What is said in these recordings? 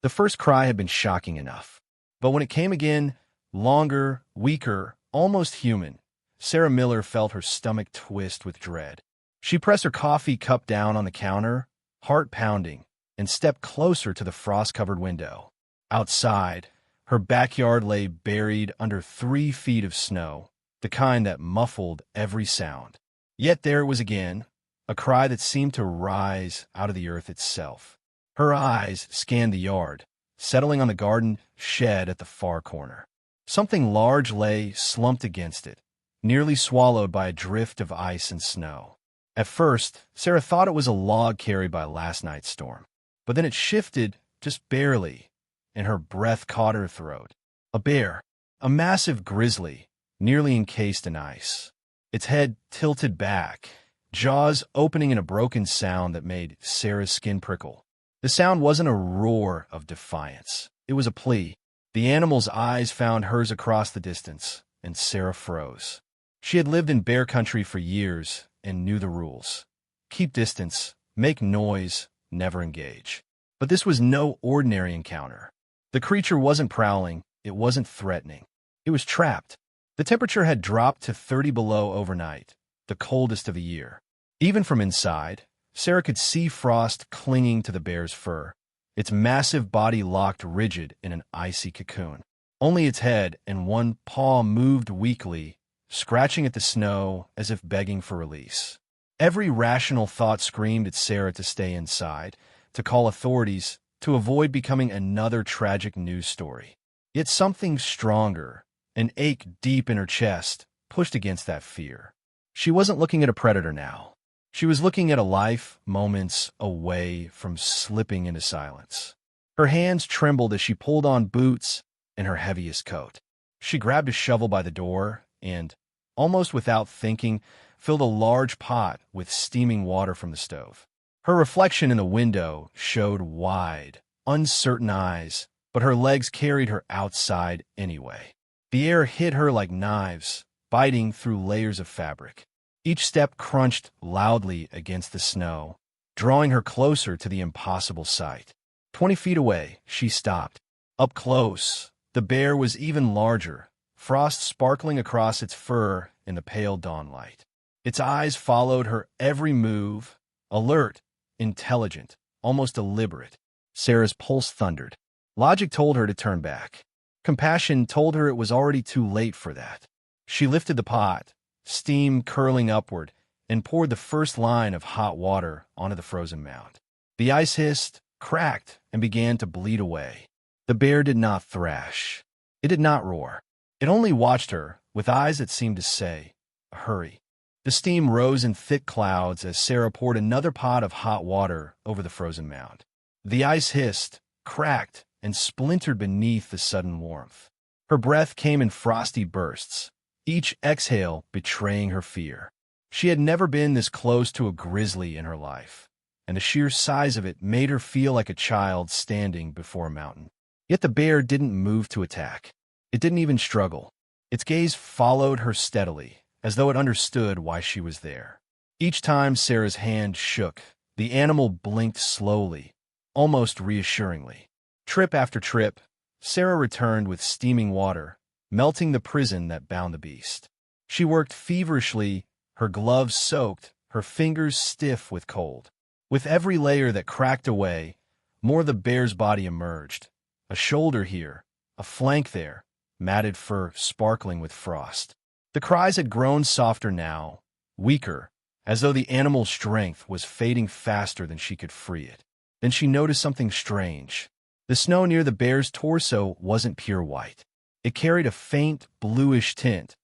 The first cry had been shocking enough. But when it came again, longer, weaker, almost human, Sarah Miller felt her stomach twist with dread. She pressed her coffee cup down on the counter, heart pounding, and stepped closer to the frost-covered window. Outside, her backyard lay buried under 3 feet of snow, the kind that muffled every sound. Yet there it was again, a cry that seemed to rise out of the earth itself. Her eyes scanned the yard, settling on the garden shed at the far corner. Something large lay slumped against it, nearly swallowed by a drift of ice and snow. At first, Sarah thought it was a log carried by last night's storm. But then it shifted, just barely, and her breath caught her throat. A bear, a massive grizzly, nearly encased in ice. Its head tilted back, jaws opening in a broken sound that made Sarah's skin prickle. The sound wasn't a roar of defiance. It was a plea. The animal's eyes found hers across the distance, and Sarah froze. She had lived in bear country for years and knew the rules. Keep distance, make noise, never engage. But this was no ordinary encounter. The creature wasn't prowling, it wasn't threatening. It was trapped. The temperature had dropped to 30 below overnight, the coldest of the year. Even from inside, Sarah could see frost clinging to the bear's fur, its massive body locked rigid in an icy cocoon. Only its head and one paw moved weakly, scratching at the snow as if begging for release. Every rational thought screamed at Sarah to stay inside, to call authorities, to avoid becoming another tragic news story. Yet something stronger, an ache deep in her chest, pushed against that fear. She wasn't looking at a predator now. She was looking at a life moments away from slipping into silence. Her hands trembled as she pulled on boots and her heaviest coat. She grabbed a shovel by the door and, almost without thinking, filled a large pot with steaming water from the stove. Her reflection in the window showed wide, uncertain eyes, but her legs carried her outside anyway. The air hit her like knives, biting through layers of fabric. Each step crunched loudly against the snow, drawing her closer to the impossible sight. 20 feet away, she stopped. Up close, the bear was even larger, frost sparkling across its fur in the pale dawnlight. Its eyes followed her every move, alert, intelligent, almost deliberate. Sarah's pulse thundered. Logic told her to turn back. Compassion told her it was already too late for that. She lifted the pot, steam curling upward, and poured the first line of hot water onto the frozen mound. The ice hissed, cracked, and began to bleed away. The bear did not thrash. It did not roar. It only watched her, with eyes that seemed to say, "Hurry." The steam rose in thick clouds as Sarah poured another pot of hot water over the frozen mound. The ice hissed, cracked, and splintered beneath the sudden warmth. Her breath came in frosty bursts, each exhale betraying her fear. She had never been this close to a grizzly in her life, and the sheer size of it made her feel like a child standing before a mountain. Yet the bear didn't move to attack. It didn't even struggle. Its gaze followed her steadily, as though it understood why she was there. Each time Sarah's hand shook, the animal blinked slowly, almost reassuringly. Trip after trip, Sarah returned with steaming water, melting the prison that bound the beast. She worked feverishly, her gloves soaked, her fingers stiff with cold. With every layer that cracked away, more of the bear's body emerged. A shoulder here, a flank there, matted fur sparkling with frost. The cries had grown softer now, weaker, as though the animal's strength was fading faster than she could free it. Then she noticed something strange. The snow near the bear's torso wasn't pure white. It carried a faint, bluish tint,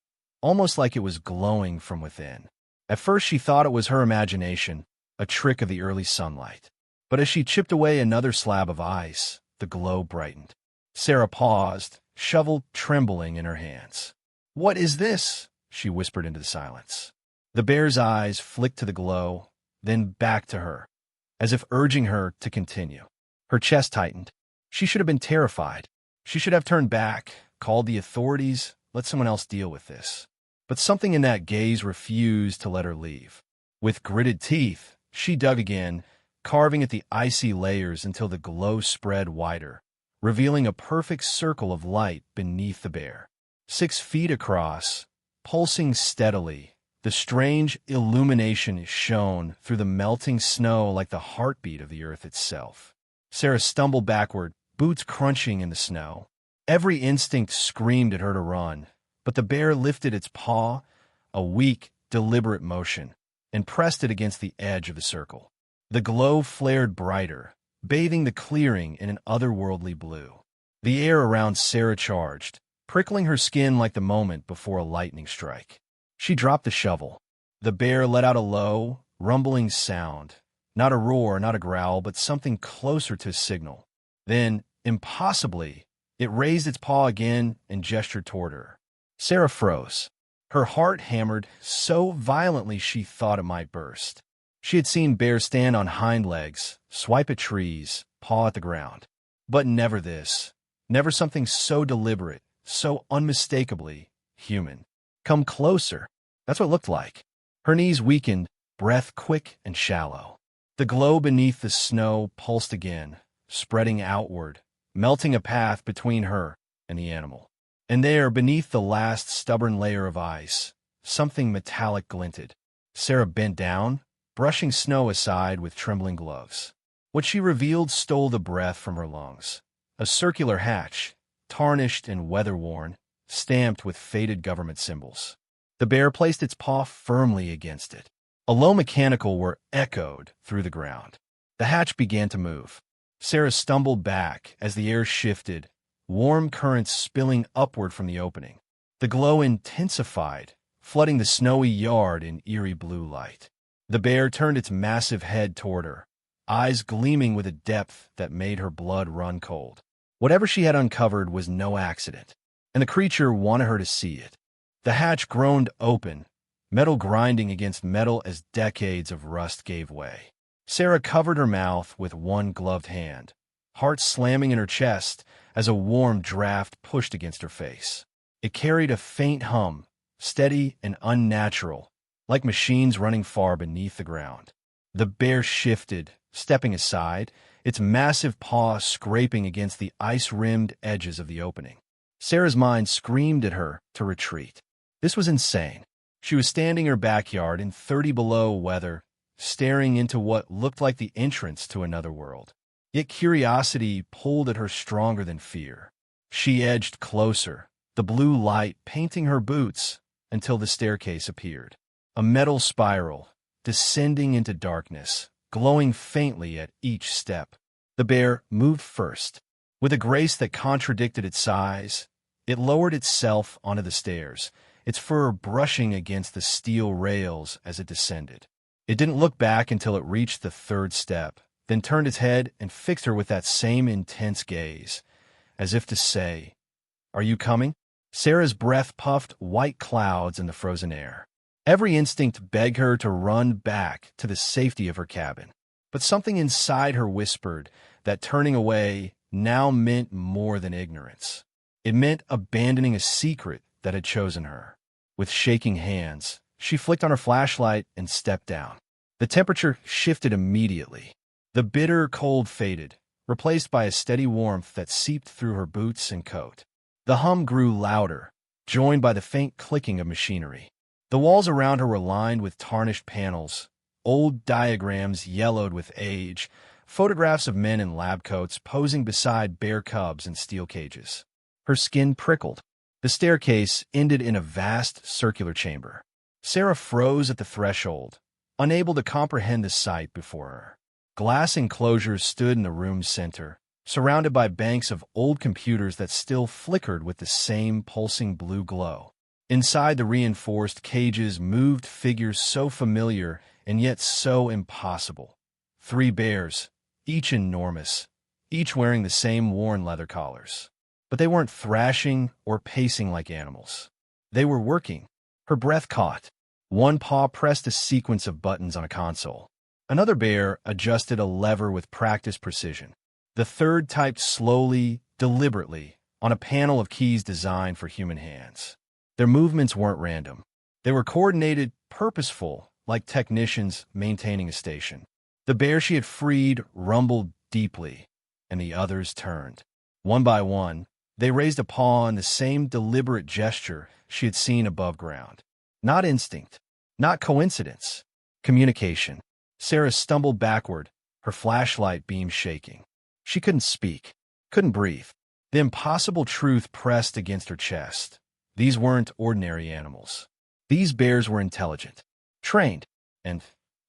almost like it was glowing from within. At first she thought it was her imagination, a trick of the early sunlight. But as she chipped away another slab of ice, the glow brightened. Sarah paused, shovel trembling in her hands. "What is this?" she whispered into the silence. The bear's eyes flicked to the glow, then back to her, as if urging her to continue. Her chest tightened. She should have been terrified. She should have turned back, called the authorities, let someone else deal with this. But something in that gaze refused to let her leave. With gritted teeth, she dug again, carving at the icy layers until the glow spread wider, revealing a perfect circle of light beneath the bear. 6 feet across, pulsing steadily, the strange illumination shone through the melting snow like the heartbeat of the earth itself. Sarah stumbled backward, boots crunching in the snow. Every instinct screamed at her to run, but the bear lifted its paw, a weak, deliberate motion, and pressed it against the edge of the circle. The glow flared brighter, bathing the clearing in an otherworldly blue. The air around Sarah charged, prickling her skin like the moment before a lightning strike. She dropped the shovel. The bear let out a low, rumbling sound, not a roar, not a growl, but something closer to a signal. Then, impossibly, it raised its paw again and gestured toward her. Sarah froze. Her heart hammered so violently she thought it might burst. She had seen bears stand on hind legs, swipe at trees, paw at the ground. But never this. Never something so deliberate, so unmistakably human. Come closer. That's what it looked like. Her knees weakened, breath quick and shallow. The glow beneath the snow pulsed again, spreading outward, melting a path between her and the animal. And there, beneath the last stubborn layer of ice, something metallic glinted. Sarah bent down, brushing snow aside with trembling gloves. What she revealed stole the breath from her lungs. A circular hatch, tarnished and weather-worn, stamped with faded government symbols. The bear placed its paw firmly against it. A low mechanical whir echoed through the ground. The hatch began to move. Sarah stumbled back as the air shifted, warm currents spilling upward from the opening. The glow intensified, flooding the snowy yard in eerie blue light. The bear turned its massive head toward her, eyes gleaming with a depth that made her blood run cold. Whatever she had uncovered was no accident, and the creature wanted her to see it. The hatch groaned open, metal grinding against metal as decades of rust gave way. Sarah covered her mouth with one gloved hand, heart slamming in her chest as a warm draft pushed against her face. It carried a faint hum, steady and unnatural, like machines running far beneath the ground. The bear shifted, stepping aside, its massive paw scraping against the ice-rimmed edges of the opening. Sarah's mind screamed at her to retreat. This was insane. She was standing in her backyard in 30-below weather, staring into what looked like the entrance to another world. Yet curiosity pulled at her stronger than fear. She edged closer, the blue light painting her boots, until the staircase appeared. A metal spiral, descending into darkness, glowing faintly at each step. The bear moved first. With a grace that contradicted its size, it lowered itself onto the stairs, its fur brushing against the steel rails as it descended. It didn't look back until it reached the 3rd step, then turned its head and fixed her with that same intense gaze, as if to say, "Are you coming?" Sarah's breath puffed white clouds in the frozen air. Every instinct begged her to run back to the safety of her cabin. But something inside her whispered that turning away now meant more than ignorance. It meant abandoning a secret that had chosen her. With shaking hands, she flicked on her flashlight and stepped down. The temperature shifted immediately. The bitter cold faded, replaced by a steady warmth that seeped through her boots and coat. The hum grew louder, joined by the faint clicking of machinery. The walls around her were lined with tarnished panels, old diagrams yellowed with age, photographs of men in lab coats posing beside bear cubs in steel cages. Her skin prickled. The staircase ended in a vast circular chamber. Sarah froze at the threshold, unable to comprehend the sight before her. Glass enclosures stood in the room's center, surrounded by banks of old computers that still flickered with the same pulsing blue glow. Inside the reinforced cages moved figures so familiar and yet so impossible. 3 bears, each enormous, each wearing the same worn leather collars. But they weren't thrashing or pacing like animals. They were working. Her breath caught. One paw pressed a sequence of buttons on a console. Another bear adjusted a lever with practiced precision. The 3rd typed slowly, deliberately, on a panel of keys designed for human hands. Their movements weren't random. They were coordinated, purposeful, like technicians maintaining a station. The bear she had freed rumbled deeply, and the others turned. One by one, they raised a paw in the same deliberate gesture she had seen above ground. Not instinct, not coincidence. Communication. Sarah stumbled backward, her flashlight beam shaking. She couldn't speak, couldn't breathe. The impossible truth pressed against her chest. These weren't ordinary animals. These bears were intelligent, trained, and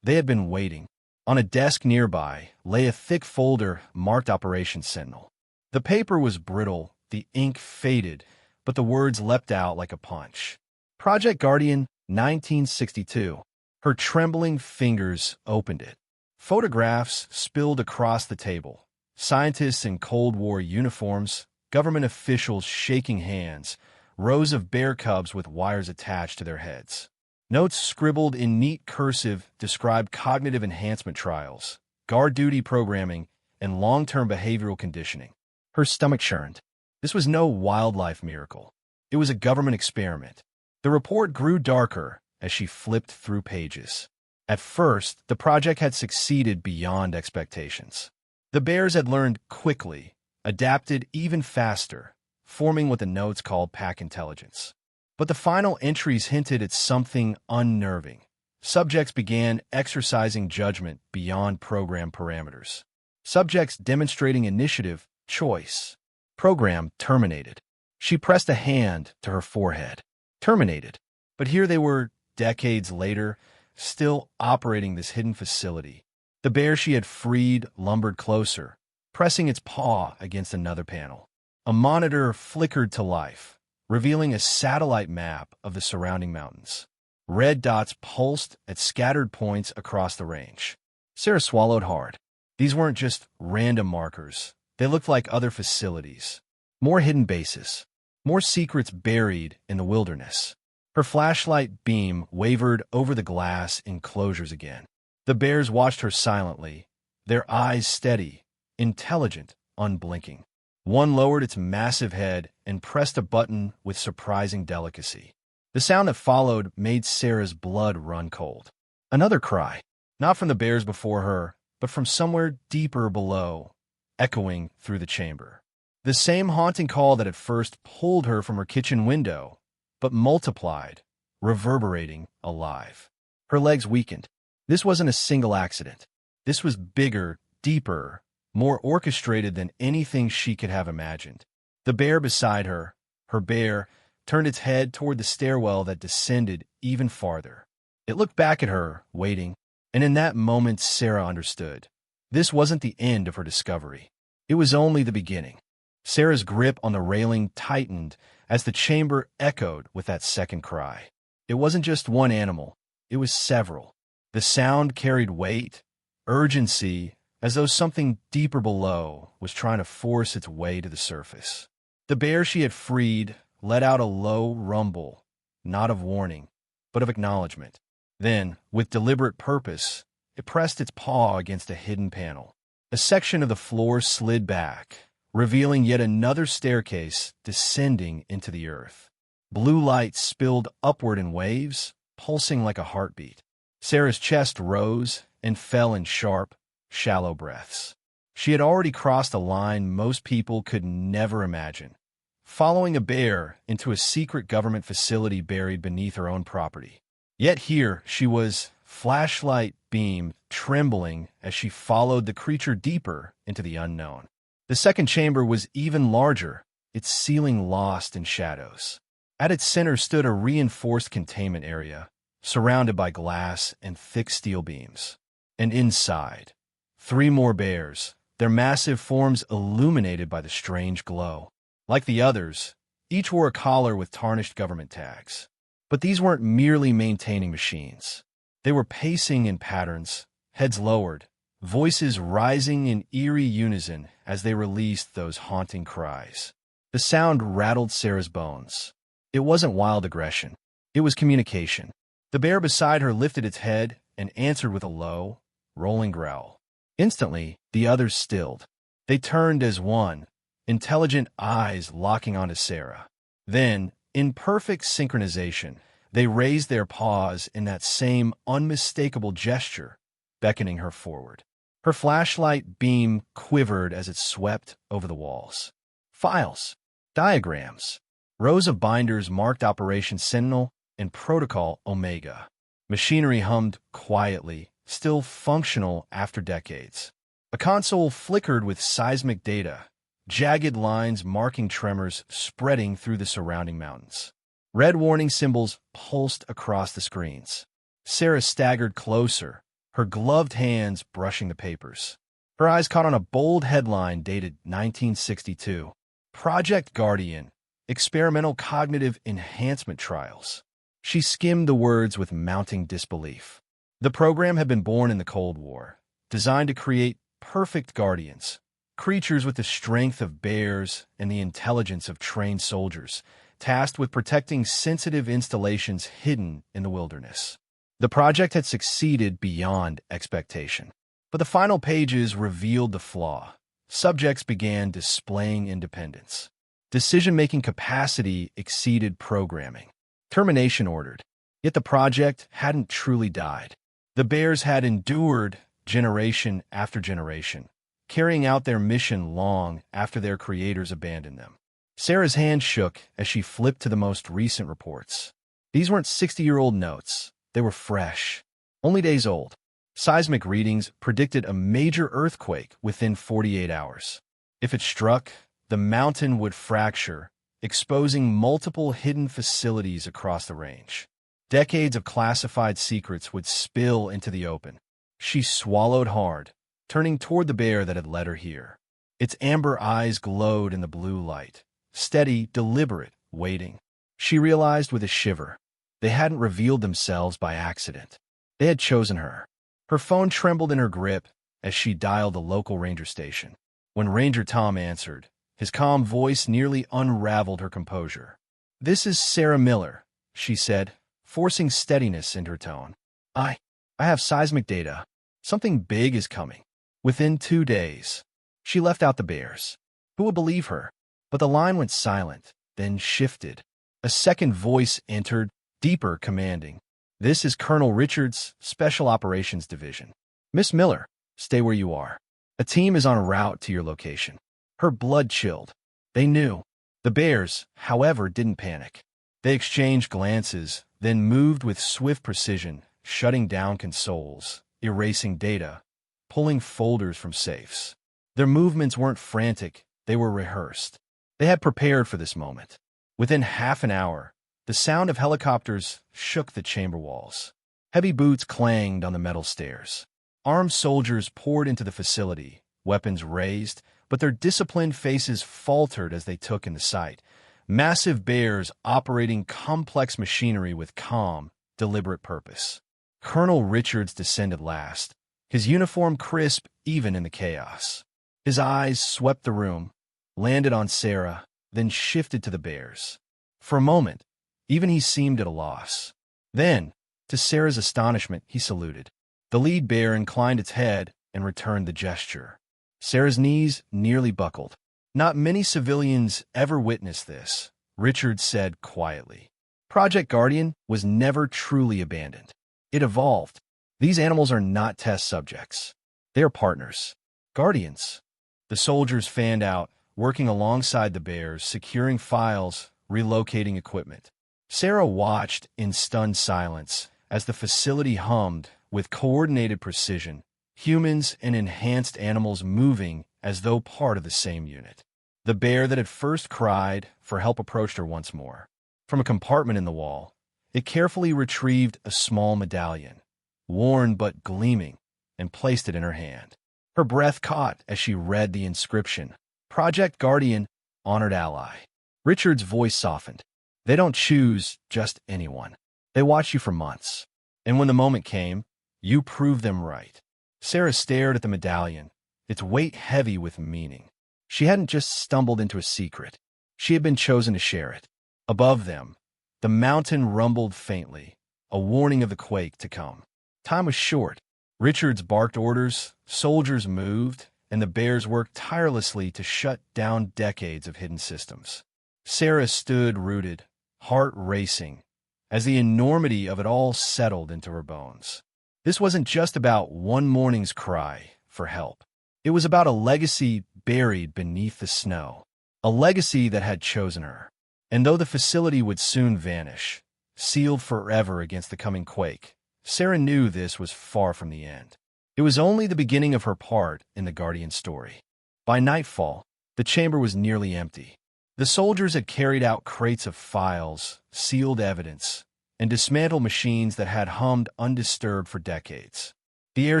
they had been waiting. On a desk nearby lay a thick folder marked Operation Sentinel. The paper was brittle, the ink faded, but the words leapt out like a punch. Project Guardian, 1962. Her trembling fingers opened it. Photographs spilled across the table. Scientists in Cold War uniforms, government officials shaking hands, rows of bear cubs with wires attached to their heads. Notes scribbled in neat cursive described cognitive enhancement trials, guard duty programming, and long-term behavioral conditioning. Her stomach churned. This was no wildlife miracle. It was a government experiment. The report grew darker as she flipped through pages. At first, the project had succeeded beyond expectations. The bears had learned quickly, adapted even faster, forming what the notes called pack intelligence. But the final entries hinted at something unnerving. Subjects began exercising judgment beyond program parameters. Subjects demonstrating initiative, choice. Program terminated. She pressed a hand to her forehead. Terminated. But here they were, decades later, still operating this hidden facility. The bear she had freed lumbered closer, pressing its paw against another panel. A monitor flickered to life, revealing a satellite map of the surrounding mountains. Red dots pulsed at scattered points across the range. Sarah swallowed hard. These weren't just random markers. They looked like other facilities. More hidden bases. More secrets buried in the wilderness. Her flashlight beam wavered over the glass enclosures again. The bears watched her silently, their eyes steady, intelligent, unblinking. One lowered its massive head and pressed a button with surprising delicacy. The sound that followed made Sarah's blood run cold. Another cry, not from the bears before her, but from somewhere deeper below, echoing through the chamber. The same haunting call that had first pulled her from her kitchen window, but multiplied, reverberating, alive. Her legs weakened. This wasn't a single accident. This was bigger, deeper, more orchestrated than anything she could have imagined. The bear beside her, her bear, turned its head toward the stairwell that descended even farther. It looked back at her, waiting, and in that moment Sarah understood. This wasn't the end of her discovery. It was only the beginning. Sarah's grip on the railing tightened as the chamber echoed with that second cry. It wasn't just one animal. It was several. The sound carried weight, urgency, as though something deeper below was trying to force its way to the surface. The bear she had freed let out a low rumble, not of warning, but of acknowledgement. Then, with deliberate purpose, it pressed its paw against a hidden panel. A section of the floor slid back, revealing yet another staircase descending into the earth. Blue light spilled upward in waves, pulsing like a heartbeat. Sarah's chest rose and fell in sharp, shallow breaths. She had already crossed a line most people could never imagine, following a bear into a secret government facility buried beneath her own property. Yet here she was, flashlight beam trembling as she followed the creature deeper into the unknown. The second chamber was even larger, its ceiling lost in shadows. At its center stood a reinforced containment area, surrounded by glass and thick steel beams. And inside, 3 more bears, their massive forms illuminated by the strange glow. Like the others, each wore a collar with tarnished government tags. But these weren't merely maintaining machines. They were pacing in patterns, heads lowered, voices rising in eerie unison as they released those haunting cries. The sound rattled Sarah's bones. It wasn't wild aggression. It was communication. The bear beside her lifted its head and answered with a low, rolling growl. Instantly, the others stilled. They turned as one, intelligent eyes locking onto Sarah. Then, in perfect synchronization, they raised their paws in that same unmistakable gesture, beckoning her forward. Her flashlight beam quivered as it swept over the walls. Files, diagrams, rows of binders marked Operation Sentinel and Protocol Omega. Machinery hummed quietly, still functional after decades. A console flickered with seismic data, jagged lines marking tremors spreading through the surrounding mountains. Red warning symbols pulsed across the screens. Sarah staggered closer, her gloved hands brushing the papers. Her eyes caught on a bold headline dated 1962. Project Guardian, Experimental Cognitive Enhancement Trials. She skimmed the words with mounting disbelief. The program had been born in the Cold War, designed to create perfect guardians, creatures with the strength of bears and the intelligence of trained soldiers, tasked with protecting sensitive installations hidden in the wilderness. The project had succeeded beyond expectation. But the final pages revealed the flaw. Subjects began displaying independence. Decision-making capacity exceeded programming. Termination ordered. Yet the project hadn't truly died. The bears had endured generation after generation, carrying out their mission long after their creators abandoned them. Sarah's hand shook as she flipped to the most recent reports. These weren't 60-year-old notes. They were fresh, only days old. Seismic readings predicted a major earthquake within 48 hours. If it struck, the mountain would fracture, exposing multiple hidden facilities across the range. Decades of classified secrets would spill into the open. She swallowed hard, turning toward the bear that had led her here. Its amber eyes glowed in the blue light, steady, deliberate, waiting. She realized with a shiver. They hadn't revealed themselves by accident. They had chosen her. Her phone trembled in her grip as she dialed the local ranger station. When Ranger Tom answered, his calm voice nearly unraveled her composure. "This is Sarah Miller," she said, forcing steadiness into her tone. I have seismic data. Something big is coming. Within 2 days." She left out the bears. Who would believe her? But the line went silent, then shifted. A second voice entered, deeper, commanding. "This is Colonel Richards, Special Operations Division. Miss Miller, stay where you are. A team is en route to your location." Her blood chilled. They knew. The bears, however, didn't panic. They exchanged glances, then moved with swift precision, shutting down consoles, erasing data, pulling folders from safes. Their movements weren't frantic, they were rehearsed. They had prepared for this moment. Within half an hour, the sound of helicopters shook the chamber walls. Heavy boots clanged on the metal stairs. Armed soldiers poured into the facility, weapons raised, but their disciplined faces faltered as they took in the sight. Massive bears operating complex machinery with calm, deliberate purpose. Colonel Richards descended last, his uniform crisp even in the chaos. His eyes swept the room, landed on Sarah, then shifted to the bears. For a moment, even he seemed at a loss. Then, to Sarah's astonishment, he saluted. The lead bear inclined its head and returned the gesture. Sarah's knees nearly buckled. "Not many civilians ever witnessed this," Richards said quietly. Project Guardian was never truly abandoned. It evolved. These animals are not test subjects. They are partners. Guardians. The soldiers fanned out, working alongside the bears, securing files, relocating equipment. Sarah watched in stunned silence as the facility hummed with coordinated precision, humans and enhanced animals moving as though part of the same unit. The bear that had first cried for help approached her once more. From a compartment in the wall, it carefully retrieved a small medallion, worn but gleaming, and placed it in her hand. Her breath caught as she read the inscription, "Project Guardian, Honored Ally." Richard's voice softened. "They don't choose just anyone. They watch you for months. And when the moment came, you proved them right." Sarah stared at the medallion, its weight heavy with meaning. She hadn't just stumbled into a secret. She had been chosen to share it. Above them, the mountain rumbled faintly, a warning of the quake to come. Time was short. Richards barked orders, soldiers moved, and the bears worked tirelessly to shut down decades of hidden systems. Sarah stood rooted, heart racing, as the enormity of it all settled into her bones. This wasn't just about one morning's cry, for help. It was about a legacy buried beneath the snow, a legacy that had chosen her. And though the facility would soon vanish, sealed forever against the coming quake, Sarah knew this was far from the end. It was only the beginning of her part in the Guardian story. By nightfall, the chamber was nearly empty. The soldiers had carried out crates of files, sealed evidence, and dismantled machines that had hummed undisturbed for decades. The air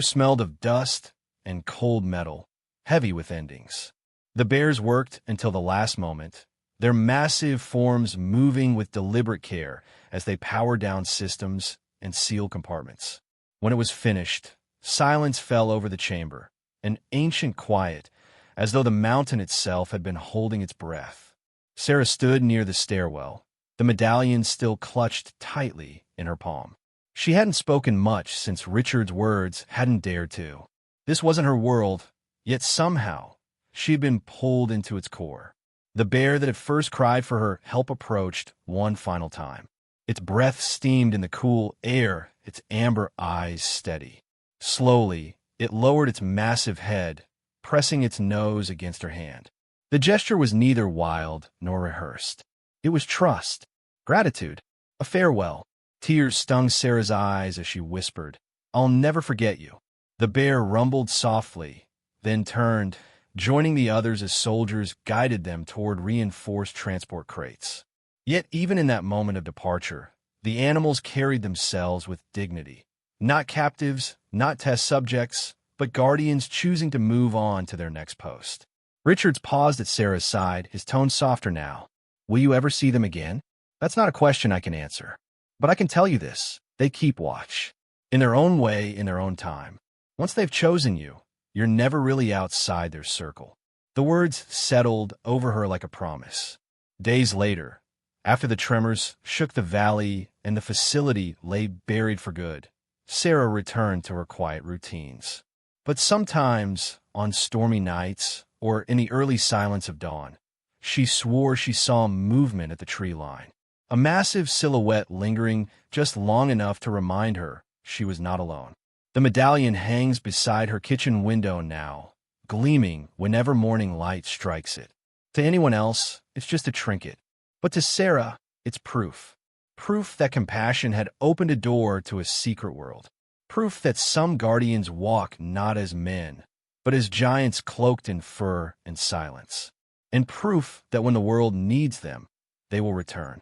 smelled of dust and cold metal, heavy with endings. The bears worked until the last moment, their massive forms moving with deliberate care as they powered down systems and sealed compartments. When it was finished, silence fell over the chamber, an ancient quiet, as though the mountain itself had been holding its breath. Sarah stood near the stairwell, the medallion still clutched tightly in her palm. She hadn't spoken much since Richard's words hadn't dared to. This wasn't her world, yet somehow she had been pulled into its core. The bear that had first cried for her help approached one final time. Its breath steamed in the cool air, its amber eyes steady. Slowly, it lowered its massive head, pressing its nose against her hand. The gesture was neither wild nor rehearsed. It was trust, gratitude, a farewell. Tears stung Sarah's eyes as she whispered, "I'll never forget you." The bear rumbled softly, then turned, joining the others as soldiers guided them toward reinforced transport crates. Yet even in that moment of departure, the animals carried themselves with dignity. Not captives, not test subjects, but guardians choosing to move on to their next post. Richards paused at Sarah's side, his tone softer now. "Will you ever see them again?" "That's not a question I can answer. But I can tell you this, they keep watch. In their own way, in their own time. Once they've chosen you, you're never really outside their circle." The words settled over her like a promise. Days later, after the tremors shook the valley and the facility lay buried for good, Sarah returned to her quiet routines. But sometimes, on stormy nights or in the early silence of dawn, she swore she saw movement at the tree line, a massive silhouette lingering just long enough to remind her she was not alone. The medallion hangs beside her kitchen window now, gleaming whenever morning light strikes it. To anyone else, it's just a trinket. But to Sarah, it's proof. Proof that compassion had opened a door to a secret world. Proof that some guardians walk not as men, but as giants cloaked in fur and silence. And proof that when the world needs them, they will return.